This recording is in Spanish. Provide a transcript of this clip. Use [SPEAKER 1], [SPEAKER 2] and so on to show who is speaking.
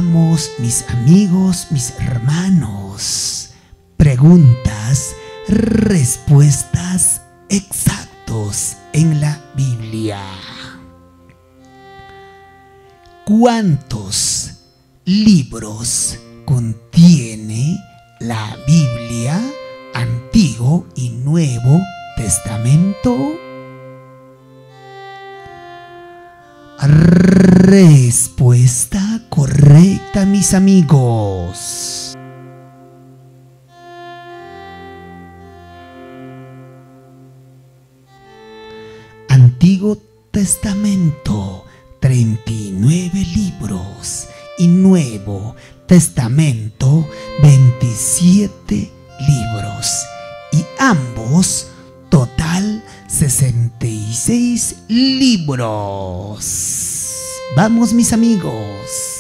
[SPEAKER 1] Vamos, mis amigos, mis hermanos. Preguntas, respuestas exactos en la Biblia. ¿Cuántos libros contiene la Biblia, Antiguo y Nuevo Testamento? Respuesta correcta, mis amigos. Antiguo Testamento, 39 libros, y Nuevo Testamento, 27 libros, y ambos total 66 libros. Vamos, mis amigos.